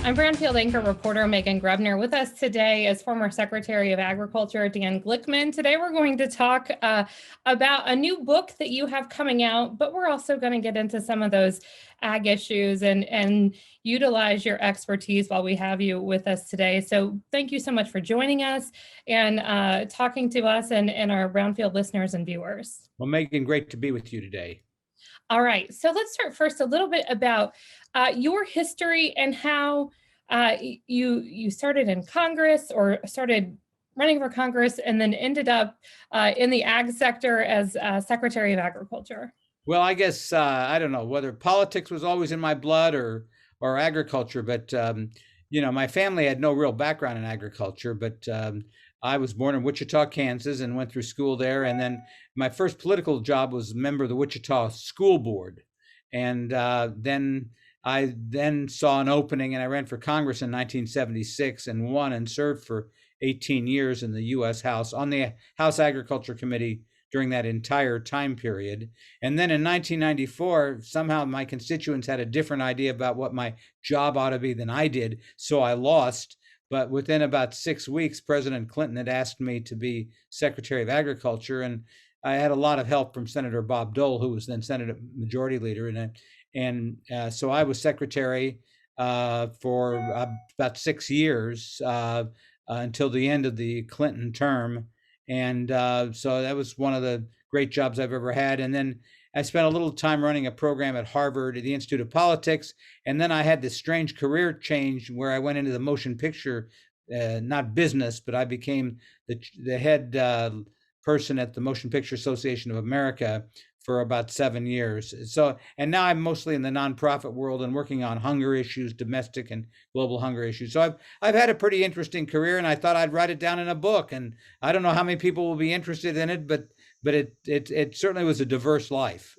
I'm Brownfield anchor reporter Megan Grebner. With us today is former Secretary of Agriculture Dan Glickman. Today we're going to talk about a new book that you have coming out, but we're also going to get into some of those ag issues and utilize your expertise while we have you with us today. So thank you so much for joining us and talking to us and our Brownfield listeners and viewers. Well, Megan, great to be with you today. All right, so let's start first a little bit about your history and how you started in Congress or started running for Congress and then ended up in the ag sector as Secretary of Agriculture. Well, I guess I don't know whether politics was always in my blood or agriculture, but my family had no real background in agriculture, but I was born in Wichita, Kansas, and went through school there. And then my first political job was a member of the Wichita School Board. And then I saw an opening, and I ran for Congress in 1976 and won and served for 18 years in the U.S. House on the House Agriculture Committee during that entire time period. And then in 1994, somehow my constituents had a different idea about what my job ought to be than I did, so I lost. But within about 6 weeks, President Clinton had asked me to be Secretary of Agriculture, and I had a lot of help from Senator Bob Dole, who was then Senate Majority Leader, and so I was Secretary for about 6 years until the end of the Clinton term, and so that was one of the great jobs I've ever had. And then I spent a little time running a program at Harvard at the Institute of Politics. And then I had this strange career change where I went into the motion picture, not business, but I became the head person at the Motion Picture Association of America for about 7 years. So, and now I'm mostly in the nonprofit world and working on hunger issues, domestic and global hunger issues. So I've had a pretty interesting career, and I thought I'd write it down in a book. And I don't know how many people will be interested in it, but it certainly was a diverse life.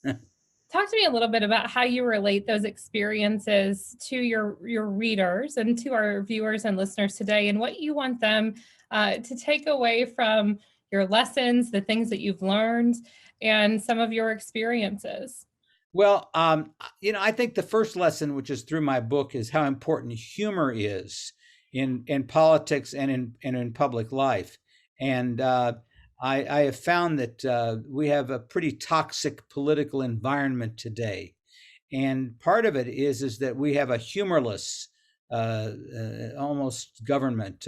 Talk to me a little bit about how you relate those experiences to your readers and to our viewers and listeners today, and what you want them to take away from your lessons, the things that you've learned, and some of your experiences. Well, I think the first lesson, which is through my book, is how important humor is in politics and in public life. And I have found that we have a pretty toxic political environment today. And part of it is that we have a humorless, almost government.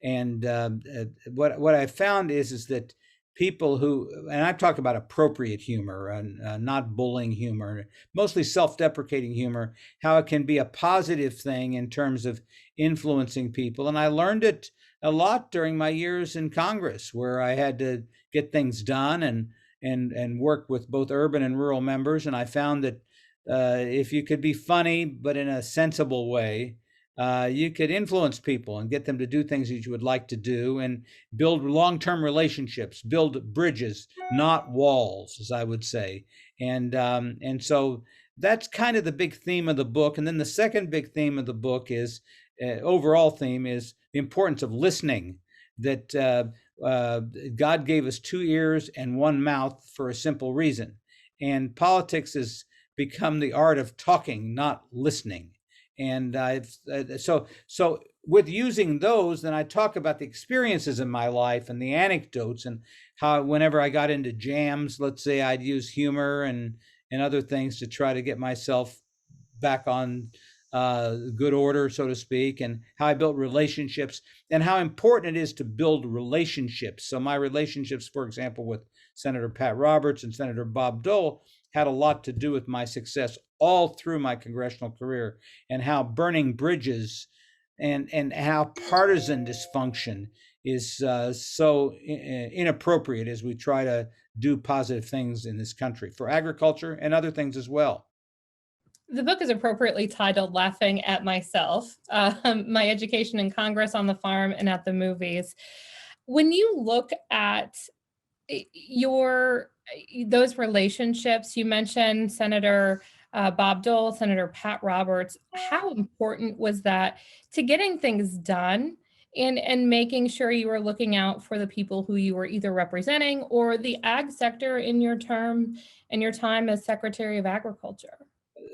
And what I found is that people who, and I've talked about appropriate humor and not bullying humor, mostly self-deprecating humor, how it can be a positive thing in terms of influencing people. And I learned it a lot during my years in Congress, where I had to get things done and work with both urban and rural members. And I found that if you could be funny, but in a sensible way, you could influence people and get them to do things that you would like to do and build long-term relationships, build bridges, not walls, as I would say. And so that's kind of the big theme of the book. And then the second big theme of the book is, overall theme is the importance of listening, that God gave us 2 ears and 1 mouth for a simple reason. And politics has become the art of talking, not listening. And so with using those, then I talk about the experiences in my life and the anecdotes, and how whenever I got into jams, let's say, I'd use humor and other things to try to get myself back on good order, so to speak, and how I built relationships and how important it is to build relationships. So my relationships, for example, with Senator Pat Roberts and Senator Bob Dole had a lot to do with my success all through my congressional career, and how burning bridges and how partisan dysfunction is so inappropriate as we try to do positive things in this country for agriculture and other things as well. The book is appropriately titled Laughing at Myself, My Education in Congress, on the Farm, and at the Movies. When you look at those relationships, you mentioned Senator Bob Dole, Senator Pat Roberts, how important was that to getting things done and making sure you were looking out for the people who you were either representing or the ag sector in your time as Secretary of Agriculture?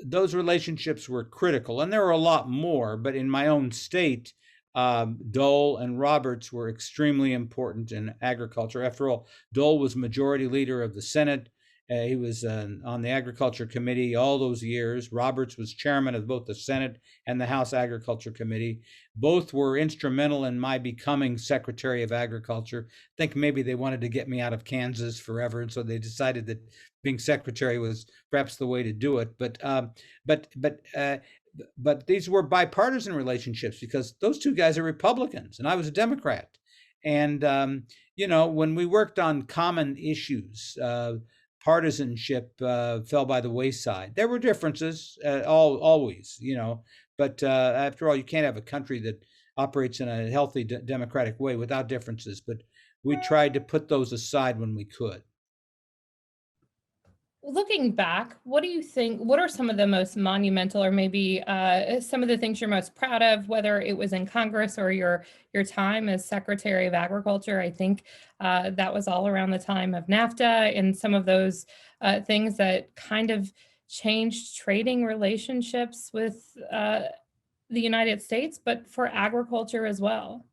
those relationships were critical, and there were a lot more. But in my own state, Dole and Roberts were extremely important in agriculture. After all, Dole was majority leader of the Senate. He was on the Agriculture Committee all those years. Roberts was chairman of both the Senate and the House Agriculture Committee. Both were instrumental in my becoming Secretary of Agriculture. I think maybe they wanted to get me out of Kansas forever, and so they decided that being secretary was perhaps the way to do it. But but these were bipartisan relationships because those two guys are Republicans and I was a Democrat. And when we worked on common issues, partisanship fell by the wayside. There were differences, always, but after all, you can't have a country that operates in a healthy democratic way without differences. But we tried to put those aside when we could. Looking back, what do you think, what are some of the most monumental or maybe some of the things you're most proud of, whether it was in Congress or your time as Secretary of Agriculture? I think that was all around the time of NAFTA and some of those things that kind of changed trading relationships with the United States, but for agriculture as well.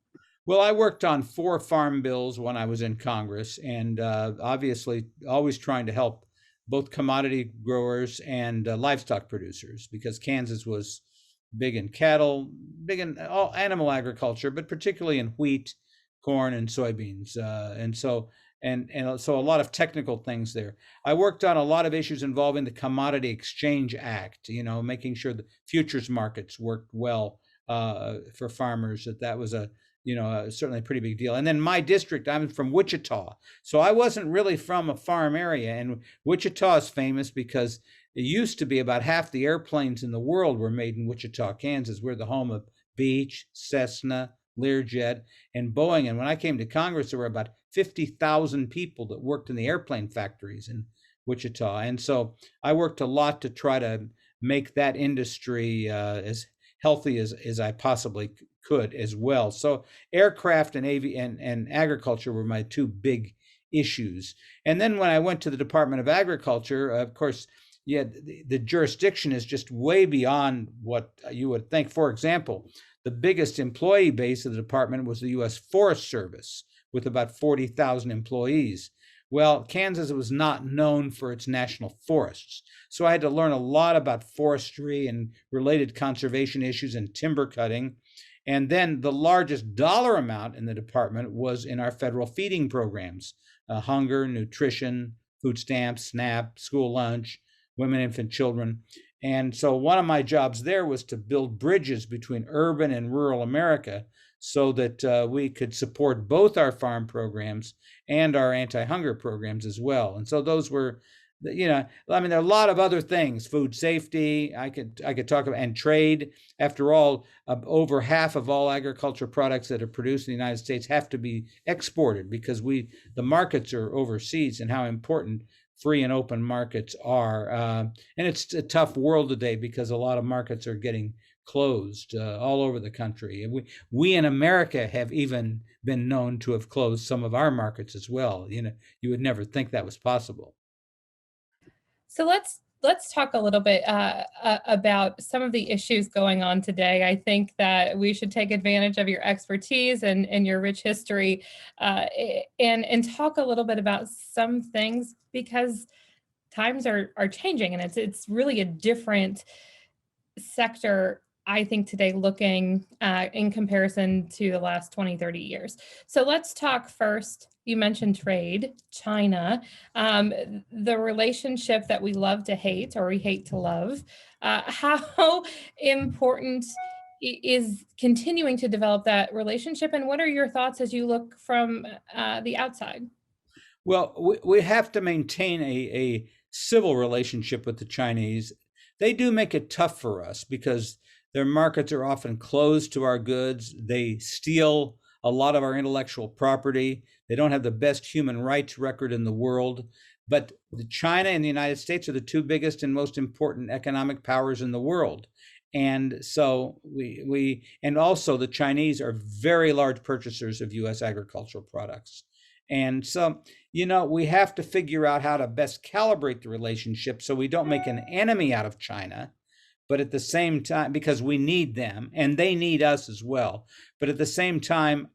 Well, I worked on 4 farm bills when I was in Congress, and obviously always trying to help both commodity growers and livestock producers, because Kansas was big in cattle, big in all animal agriculture, but particularly in wheat, corn, and soybeans, and so a lot of technical things there. I worked on a lot of issues involving the Commodity Exchange Act, making sure the futures markets worked well for farmers. That was certainly a pretty big deal. And then my district, I'm from Wichita, so I wasn't really from a farm area. And Wichita is famous because it used to be about half the airplanes in the world were made in Wichita, Kansas. We're the home of Beech, Cessna, Learjet, and Boeing. And when I came to Congress, there were about 50,000 people that worked in the airplane factories in Wichita. And so I worked a lot to try to make that industry as healthy as I possibly could as well. So aircraft and agriculture were my 2 big issues. And then when I went to the Department of Agriculture, of course, the jurisdiction is just way beyond what you would think. For example, the biggest employee base of the department was the U.S. Forest Service, with about 40,000 employees. Well, Kansas was not known for its national forests. So I had to learn a lot about forestry and related conservation issues and timber cutting. And then the largest dollar amount in the department was in our federal feeding programs, hunger, nutrition, food stamps, SNAP, school lunch, women, infant, children. And so one of my jobs there was to build bridges between urban and rural America so that we could support both our farm programs and our anti-hunger programs as well. And so those were, there are a lot of other things, food safety, I could talk about, and trade. After all, over half of all agriculture products that are produced in the United States have to be exported because the markets are overseas, and how important free and open markets are. And it's a tough world today because a lot of markets are getting closed all over the country. And we in America have even been known to have closed some of our markets as well. You would never think that was possible. So let's talk a little bit about some of the issues going on today. I think that we should take advantage of your expertise and your rich history and talk a little bit about some things, because times are changing, and it's really a different sector, I think, today, looking in comparison to the last 20, 30 years. So let's talk first. You mentioned trade, China, the relationship that we love to hate or we hate to love. How important is continuing to develop that relationship? And what are your thoughts as you look from the outside? Well, we have to maintain a civil relationship with the Chinese. They do make it tough for us because their markets are often closed to our goods. They steal a lot of our intellectual property. They don't have the best human rights record in the world. But China and the United States are the 2 biggest and most important economic powers in the world. And so and also the Chinese are very large purchasers of U.S. agricultural products. And so, we have to figure out how to best calibrate the relationship so we don't make an enemy out of China, but at the same time, because we need them and they need us as well, but at the same time,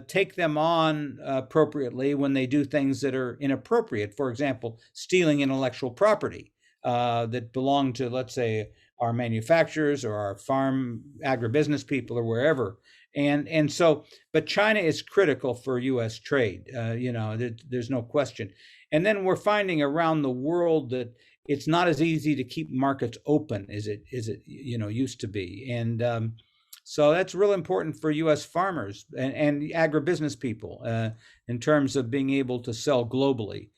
take them on appropriately when they do things that are inappropriate. For example, stealing intellectual property that belong to, let's say, our manufacturers or our farm agribusiness people or wherever. And so, but China is critical for U.S. trade. There's no question. And then we're finding around the world that it's not as easy to keep markets open as it used to be. And so that's real important for U.S. farmers and agribusiness people in terms of being able to sell globally.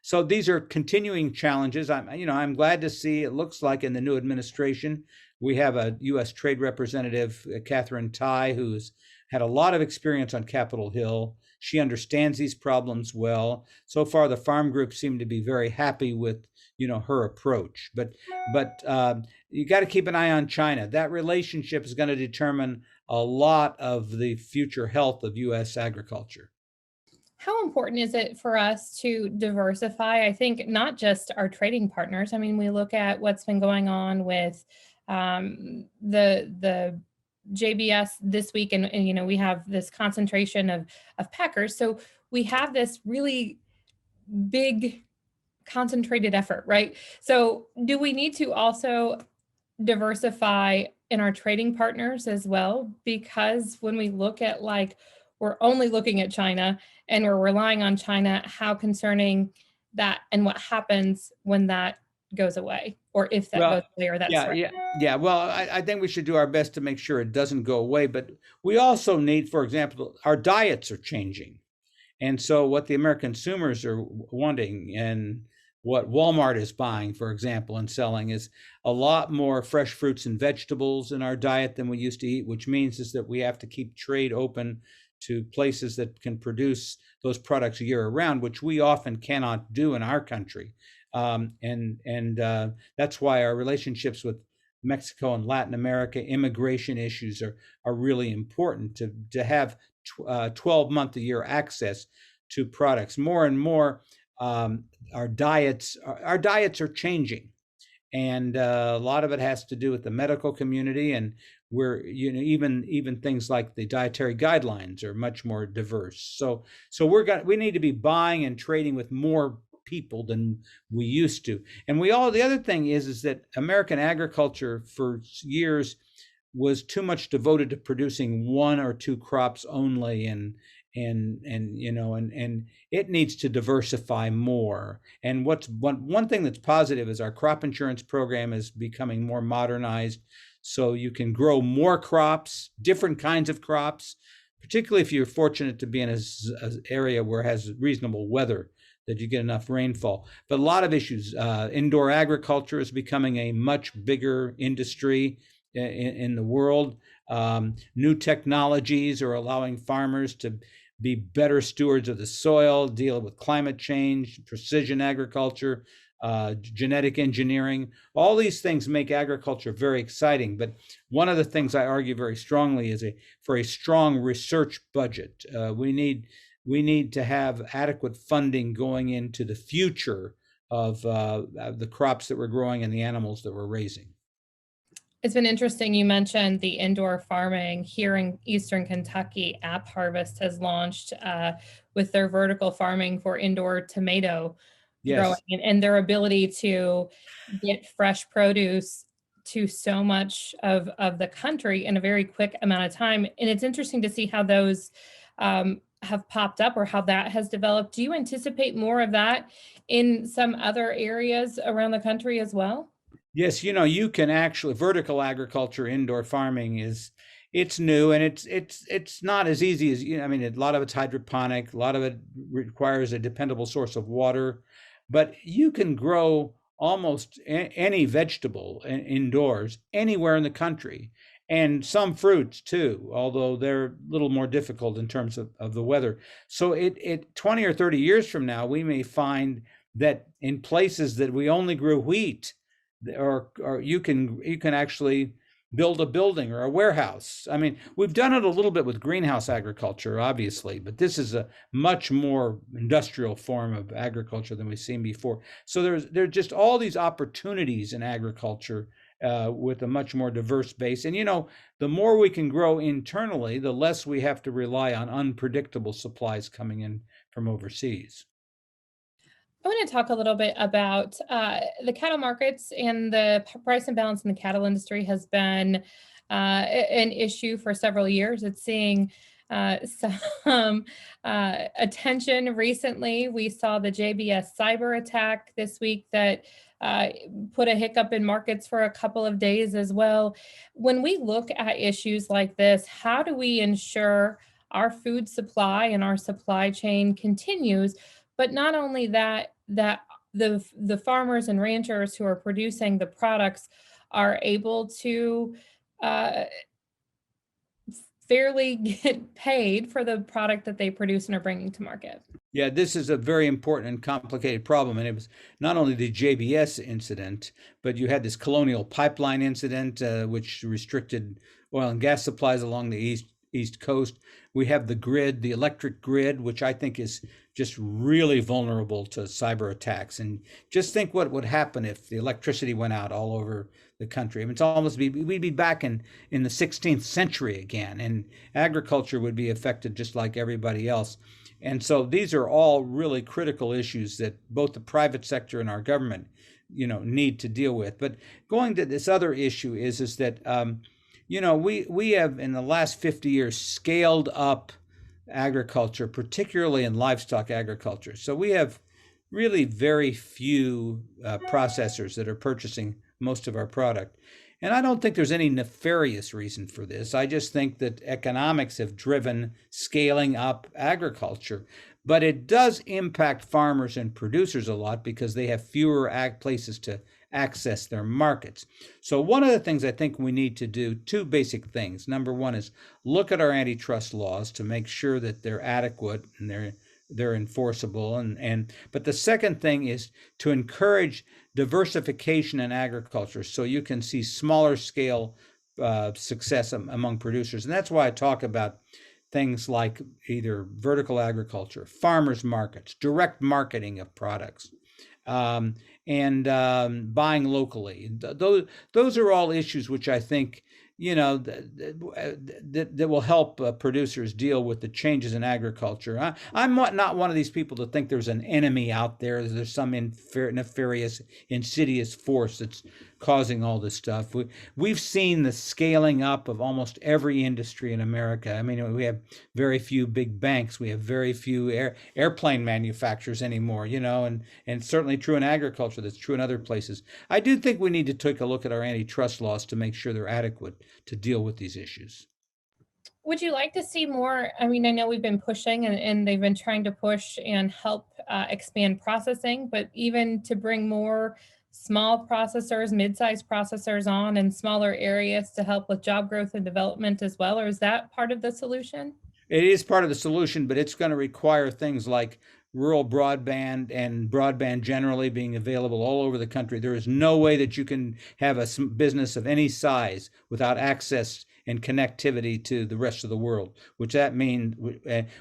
So these are continuing challenges. I'm glad to see it looks like in the new administration we have a U.S. Trade Representative, Catherine Tai, who's had a lot of experience on Capitol Hill. She understands these problems well. So far, the farm groups seem to be very happy with her approach. But you got to keep an eye on China. That relationship is going to determine a lot of the future health of U.S. agriculture. How important is it for us to diversify? I think not just our trading partners. I mean, we look at what's been going on with the JBS this week, and we have this concentration of packers. So we have this really big concentrated effort, right? So do we need to also diversify in our trading partners as well? Because when we look at we're only looking at China and we're relying on China, how concerning that, and what happens when that goes away, or if that goes away, or that's yeah. Well, I think we should do our best to make sure it doesn't go away. But we also need, for example, our diets are changing. And so what the American consumers are wanting and what Walmart is buying, for example, and selling is a lot more fresh fruits and vegetables in our diet than we used to eat, which means is that we have to keep trade open to places that can produce those products year round, which we often cannot do in our country. And that's why our relationships with Mexico and Latin America, immigration issues are really important to have 12-month-a-year access to products. More and more, our diets are changing, and a lot of it has to do with the medical community, and we're even things like the dietary guidelines are much more diverse. So we need to be buying and trading with more people than we used to. And the other thing is that American agriculture for years was too much devoted to producing one or two crops only, and it needs to diversify more. And one thing that's positive is our crop insurance program is becoming more modernized, so you can grow more crops, different kinds of crops, particularly if you're fortunate to be in an area where it has reasonable weather, that you get enough rainfall. But a lot of issues. Indoor agriculture is becoming a much bigger industry in the world. New technologies are allowing farmers to be better stewards of the soil, deal with climate change, precision agriculture, genetic engineering. All these things make agriculture very exciting. But one of the things I argue very strongly is for a strong research budget. We need to have adequate funding going into the future of the crops that we're growing and the animals that we're raising. It's been interesting. You mentioned the indoor farming here in Eastern Kentucky. App Harvest has launched with their vertical farming for indoor tomato growing, and their ability to get fresh produce to so much of the country in a very quick amount of time. And it's interesting to see how those have popped up, or how that has developed. Do you anticipate more of that in some other areas around the country as well? Yes, you can actually, vertical agriculture, indoor farming it's new, and it's not as easy as, I mean, a lot of it's hydroponic, a lot of it requires a dependable source of water, but you can grow almost any vegetable indoors anywhere in the country, and some fruits too, although they're a little more difficult in terms of the weather. So it 20 or 30 years from now, we may find that in places that we only grew wheat, or you can actually build a building or a warehouse. I mean, we've done it a little bit with greenhouse agriculture, obviously, but this is a much more industrial form of agriculture than we've seen before. So there's just all these opportunities in agriculture with a much more diverse base. And the more we can grow internally, the less we have to rely on unpredictable supplies coming in from overseas. I want to talk a little bit about the cattle markets, and the price imbalance in the cattle industry has been an issue for several years. It's seeing some attention recently. We saw the JBS cyber attack this week that uh, put a hiccup in markets for a couple of days as well. When we look at issues like this, how do we ensure our food supply and our supply chain continues? But not only that, the farmers and ranchers who are producing the products are able to uh, fairly get paid for the product that they produce and are bringing to market. Yeah, this is a very important and complicated problem. And it was not only the JBS incident, but you had this Colonial Pipeline incident, which restricted oil and gas supplies along the East Coast. We have the grid, the electric grid, which I think is just really vulnerable to cyber attacks. And just think what would happen if the electricity went out all over the country. I mean, we'd be back in the 16th century again, and agriculture would be affected just like everybody else. And so these are all really critical issues that both the private sector and our government, need to deal with. But going to this other issue is that we have in the last 50 years scaled up agriculture, particularly in livestock agriculture. So we have really very few processors that are purchasing most of our product. And I don't think there's any nefarious reason for this. I just think that economics have driven scaling up agriculture. But it does impact farmers and producers a lot because they have fewer places to access their markets. So one of the things I think we need to do, two basic things. Number one is look at our antitrust laws to make sure that they're adequate and they're enforceable. But the second thing is to encourage diversification in agriculture so you can see smaller scale success among producers. And that's why I talk about things like either vertical agriculture, farmers markets, direct marketing of products, and buying locally. Those are all issues which I think that will help producers deal with the changes in agriculture. I'm not one of these people to think there's an enemy out there. There's some nefarious, insidious force that's causing all this stuff. We've seen the scaling up of almost every industry in America. I mean, we have very few big banks. We have very few airplane manufacturers anymore, and it's certainly true in agriculture. That's true in other places. I do think we need to take a look at our antitrust laws to make sure they're adequate to deal with these issues. Would you like to see more? I mean, I know we've been pushing, and they've been trying to push and help expand processing, but even to bring more small processors, mid-sized processors on in smaller areas to help with job growth and development as well? Or is that part of the solution? It is part of the solution, but it's going to require things like rural broadband and broadband generally being available all over the country. There is no way that you can have a business of any size without access and connectivity to the rest of the world, which that means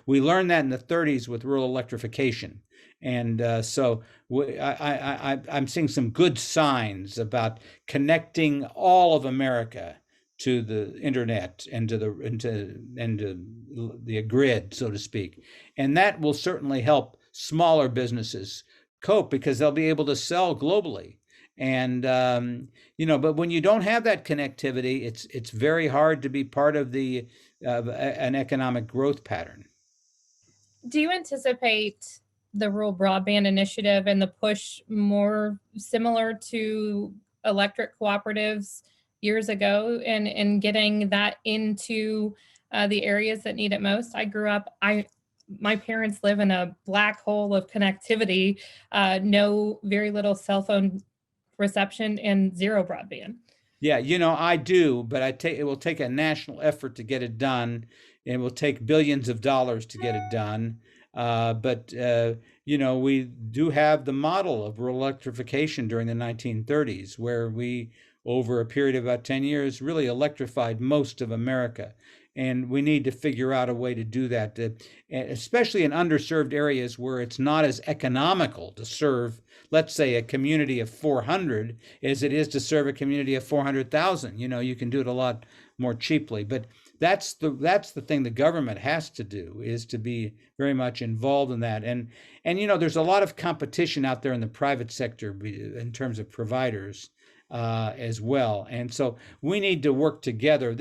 we learned that in the 30s with rural electrification. And so I'm seeing some good signs about connecting all of America to the internet and to the grid, so to speak. And that will certainly help smaller businesses cope because they'll be able to sell globally. And but when you don't have that connectivity, it's very hard to be part of an economic growth pattern. Do you anticipate the rural broadband initiative and the push more similar to electric cooperatives years ago, and getting that into the areas that need it most? I grew up, my parents live in a black hole of connectivity, very little cell phone reception and zero broadband. Yeah, I do, but it will take a national effort to get it done. It will take billions of dollars to get it done. But we do have the model of rural electrification during the 1930s, where we over a period of about 10 years really electrified most of America. And we need to figure out a way to do that, especially in underserved areas where it's not as economical to serve, let's say, a community of 400 as it is to serve a community of 400,000. You can do it a lot more cheaply. But that's the thing the government has to do, is to be very much involved in that. And there's a lot of competition out there in the private sector in terms of providers as well. And so we need to work together.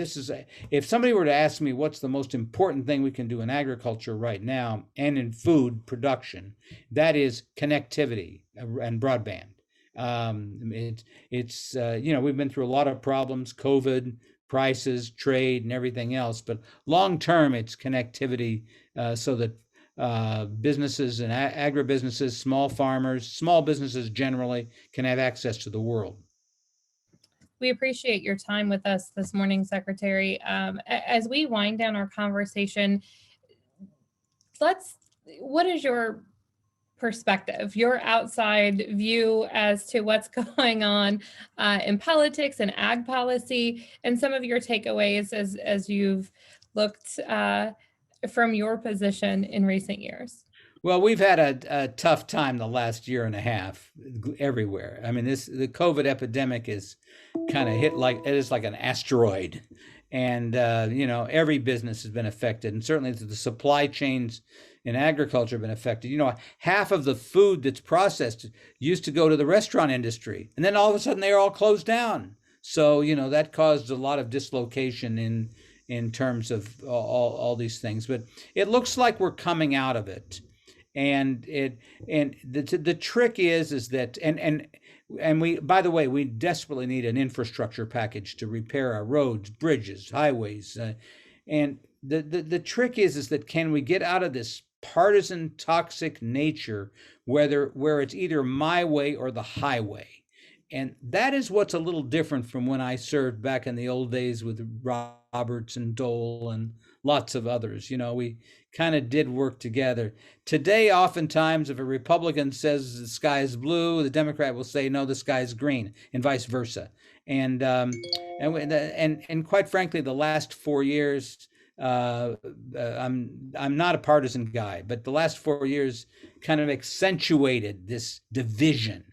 If somebody were to ask me what's the most important thing we can do in agriculture right now and in food production, that is connectivity and broadband. We've been through a lot of problems, COVID, prices, trade, and everything else. But long term, it's connectivity so that businesses and agribusinesses, small farmers, small businesses generally can have access to the world. We appreciate your time with us this morning, Secretary. As we wind down our conversation, what is your perspective, your outside view as to what's going on in politics and ag policy, and some of your takeaways as you've looked from your position in recent years? Well, we've had a tough time the last year and a half everywhere. I mean, the COVID epidemic is kind of hit like it is like an asteroid, and every business has been affected, and certainly the supply chains in agriculture have been affected. Half of the food that's processed used to go to the restaurant industry, and then all of a sudden they're all closed down. So that caused a lot of dislocation in terms of all these things. But it looks like we're coming out of it. And the trick is that we, by the way, we desperately need an infrastructure package to repair our roads, bridges, highways, and the trick is that can we get out of this partisan toxic nature where it's either my way or the highway? And that is what's a little different from when I served back in the old days with Roberts and Dole and lots of others. We kind of did work together. Today, oftentimes, if a Republican says the sky is blue, the Democrat will say, no, the sky is green, and vice versa. And quite frankly, the last 4 years, I'm not a partisan guy, but the last 4 years kind of accentuated this division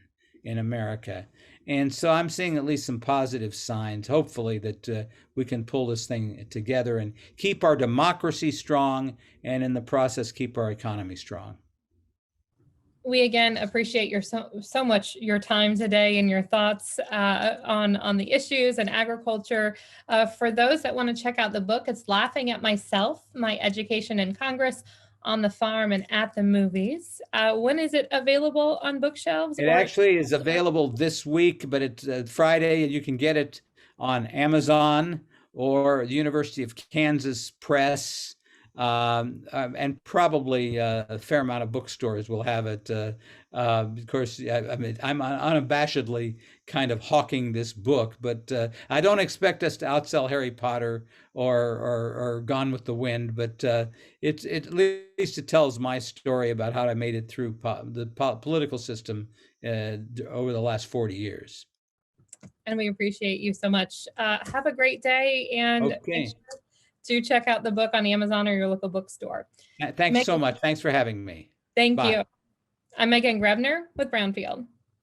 in America. And so I'm seeing at least some positive signs, hopefully, that we can pull this thing together and keep our democracy strong, and in the process, keep our economy strong. We again appreciate your so much your time today and your thoughts on the issues and agriculture. For those that want to check out the book, it's Laughing at Myself, My Education in Congress, on the Farm, and at the Movies. When is it available on bookshelves? It actually is available this week, but it's Friday, and you can get it on Amazon or the University of Kansas Press, and probably a fair amount of bookstores will have it. Of course, I mean, I'm unabashedly kind of hawking this book, but I don't expect us to outsell Harry Potter or Gone with the Wind, but it's at least it tells my story about how I made it through the political system over the last 40 years. And we appreciate you so much. Have a great day, and okay. Do check out the book on Amazon or your local bookstore. Thanks so much. Thanks for having me. Thank you. I'm Megan Grebner with Brownfield.